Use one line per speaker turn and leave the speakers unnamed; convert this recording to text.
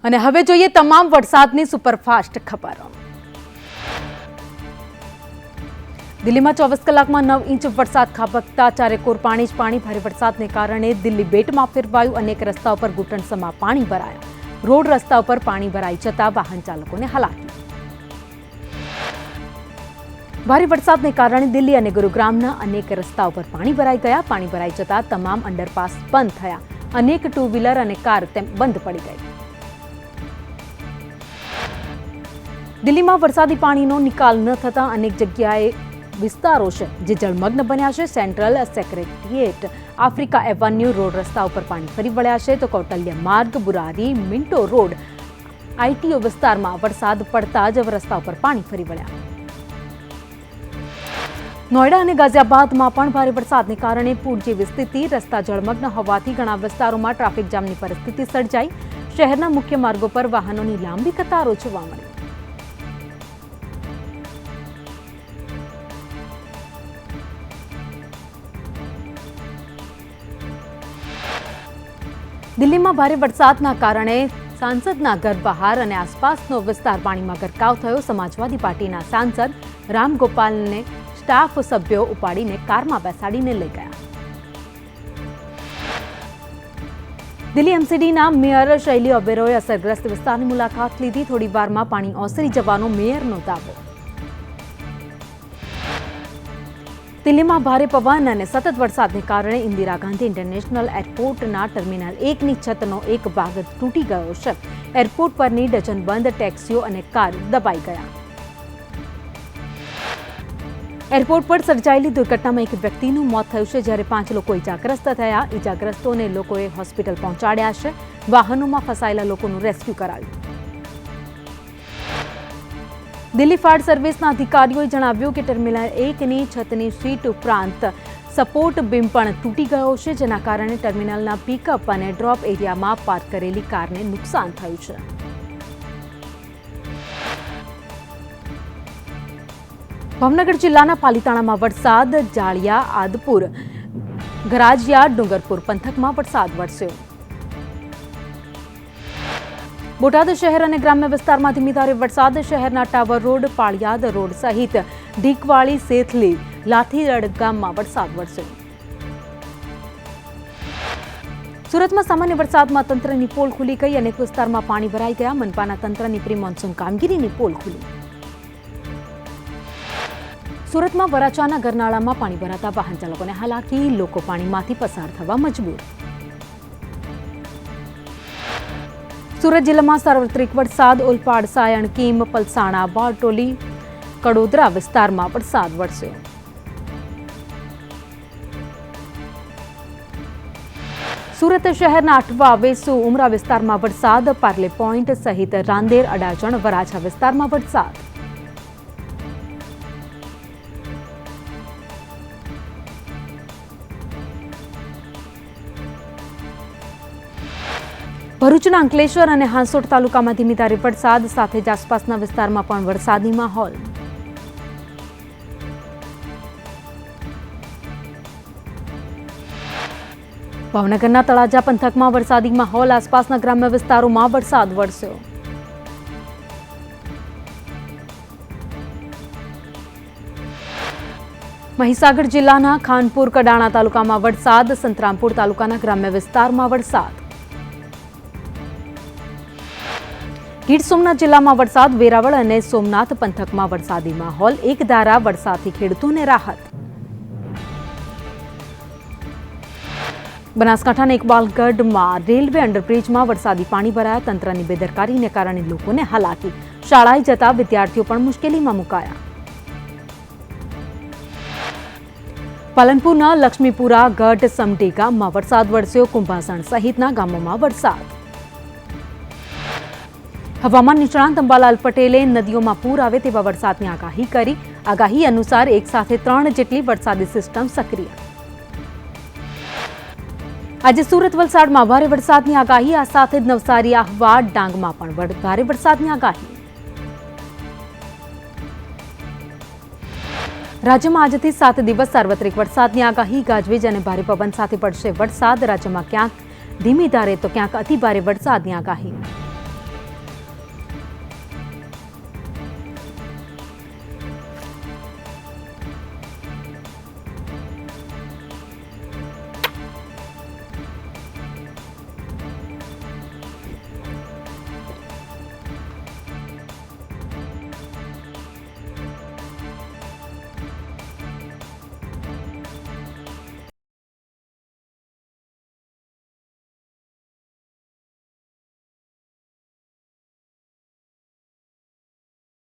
અને હવે જોઈએ તમામ વરસાદની સુપરફાસ્ટ ખબરો। દિલ્હીમાં 24 કલાકમાં 9 ઇંચ વરસાદ ખાબકતા ચારેકોર પાણી જ પાણી। ભારે વરસાદને કારણે દિલ્હી બેટમાં ફેરવાયું। અનેક રસ્તાઓ પર ઘૂંટણસમા પાણી ભરાયા। રોડ રસ્તા ઉપર પાણી ભરાઈ જતા વાહન ચાલકોને હાલાકી। ભારે વરસાદને કારણે દિલ્હી અને ગુરુગ્રામના અનેક રસ્તાઓ પર પાણી ભરાઈ ગયા। પાણી ભરાઈ જતા તમામ અંડરપાસ બંધ થયા। અનેક ટુ વ્હીલર અને કાર બંધ પડી ગઈ। દિલ્હીમાં વરસાદી પાણીનો નિકાલ ન થતા અનેક જગ્યાએ વિસ્તારો છે જે જળમગ્ન બન્યા છે। Central secretariat, Africa avenue road રસ્તા ઉપર પાણી ફરી વળ્યા છે, તો કૌટલ્ય માર્ગ, બુરારી, મિન્ટો રોડ, આઈટીઓ વિસ્તારમાં વરસાદ પડતા જ રસ્તા ઉપર પાણી ફરી વળ્યા। નોઈડા અને ગાઝિયાબાદમાં પણ ભારે વરસાદને કારણે પૂર જેવી સ્થિતિ। રસ્તા જળમગ્ન હોવાથી ઘણા વિસ્તારોમાં ટ્રાફિક જામની પરિસ્થિતિ સર્જાઈ। શહેરના મુખ્ય માર્ગો પર વાહનોની લાંબી કતારો જોવા મળી। દિલ્હીમાં ભારે વરસાદના કારણે સાંસદના ઘર બહાર અને આસપાસનો વિસ્તાર પાણીમાં ગરકાવ થયો। સમાજવાદી પાર્ટીના સાંસદ રામ ગોપાલને સ્ટાફ સભ્યો ઉપાડીને કારમાં બેસાડીને લઈ ગયા। દિલ્હી એમસીડીના મેયર શૈલી ઓબેરોયે અસરગ્રસ્ત વિસ્તારની મુલાકાત લીધી। થોડી વારમાં પાણી ઓસરી જવાનો મેયરનો દાવો। દિલ્હીમાં ભારે પવન અને સતત વરસાદને કારણે ઇન્દિરા ગાંધી ઇન્ટરનેશનલ એરપોર્ટના ટર્મિનલ 1ની છતનો એક ભાગ તૂટી ગયો છે। એરપોર્ટ પરની ડઝન બંધ ટેક્સીઓ અને કાર દબાઈ ગયા। એરપોર્ટ પર સર્જાયેલી દુર્ઘટનામાં એક વ્યક્તિનું મોત થયું છે, જ્યારે 5 લોકો ઇજાગ્રસ્ત થયા। ઇજાગ્રસ્તોને લોકોએ હોસ્પિટલ પહોંચાડ્યા છે। વાહનોમાં ફસાયેલા લોકોનું રેસ્ક્યુ કરાયું। દિલ્હી ફાયર સર્વિસના અધિકારીઓએ જણાવ્યું કે ટર્મિનલ 1ની છતની સીટ ઉપરાંત સપોર્ટ બીમ પણ તૂટી ગયો છે, જેના કારણે ટર્મિનલના પિકઅપ અને ડ્રોપ એરિયામાં પાર્ક કરેલી કારને નુકસાન થયું છે। ભાવનગર જિલ્લાના પાલીતાણામાં વરસાદ। જાળિયા, આદપુર, ગરાજિયા, ડુંગરપુર પંથકમાં વરસાદ વરસ્યો। બોટાદ શહેર અને ગ્રામ્ય વિસ્તારમાં ધીમી ધારે વરસાદ। શહેરના ટાવર રોડ, પાળિયાદ રોડ સહિત ઢીકવાળી, સેથલી, લાઠીરડ ગામમાં વરસાદ વરસ્યો। સુરતમાં સામાન્ય વરસાદમાં તંત્રની પોલ ખુલી ગઈ। અનેક વિસ્તારમાં પાણી ભરાઈ ગયા। મનપાના તંત્રની પ્રી મોન્સૂન કામગીરીની પોલ ખુલી। સુરતમાં વરાછાના ગરનાળામાં પાણી ભરાતા વાહન ચાલકોને હાલાકી। લોકો પાણીમાંથી પસાર થવા મજબૂર। સુરત જિલ્લામાં સાર્વત્રિક વરસાદ। ઓલપાડ, સાયણ, કીમ, પલસાણા, બારટોલી, કડોદરા વિસ્તારમાં વરસાદ વરસ્યો। સુરત શહેરના અઠવા, વેસુ, ઉમરા વિસ્તારમાં વરસાદ। પાર્લે પોઈન્ટ સહિત રાંદેર, અડાજણ, વરાછા વિસ્તારમાં વરસાદ। ભરૂચના અંકલેશ્વર અને હાંસોટ તાલુકામાં ધીમી ધારે વરસાદ સાથે જ આસપાસના વિસ્તારમાં પણ વરસાદી માહોલ। ભાવનગરના તળાજા પંથકમાં વરસાદી માહોલ। આસપાસના ગ્રામ્ય વિસ્તારોમાં વરસાદ વરસ્યો। મહીસાગર જિલ્લાના ખાનપુર, કડાણા તાલુકામાં વરસાદ। સંતરામપુર તાલુકાના ગ્રામ્ય વિસ્તારમાં વરસાદ। ગીર સોમનાથ જિલ્લામાં વરસાદ। વેરાવળ અને સોમનાથ પંથકમાં વરસાદી માહોલ। એક ધારા વરસાદથી ખેડૂતોને રાહત। બનાસકાંઠાના ઇકબાલગઢમાં રેલવે અંડરબ્રિજમાં વરસાદી પાણી ભરાયા। તંત્રની બેદરકારીને કારણે લોકોને હાલાકી। શાળાએ જતા વિદ્યાર્થીઓ પણ મુશ્કેલીમાં મુકાયા। પાલનપુરના લક્ષ્મીપુરા, ગઢ, સમઢી ગામમાં વરસાદ વરસ્યો। કુંભાસણ સહિતના ગામોમાં વરસાદ। હવામાન નિષ્ણાંત અંબાલાલ પટેલે નદીઓમાં પૂર આવે તેવા વરસાદની આગાહી કરી। આગાહી અનુસાર એક સાથે 3 જેટલી વરસાદી સિસ્ટમ સક્રિય। આજે સુરત, વલસાડમાં ભારે વરસાદની આગાહી। આ સાથે જ નવસારી, આહવા, ડાંગમાં પણ ભારે વરસાદની આગાહી। રાજ્યમાં આજથી 7 દિવસ સાર્વત્રિક વરસાદની આગાહી। ગાજવીજ અને ભારે પવન સાથે પડશે વરસાદ। રાજ્યમાં ક્યાંક ધીમી ધારે તો ક્યાંક અતિ ભારે વરસાદની આગાહી।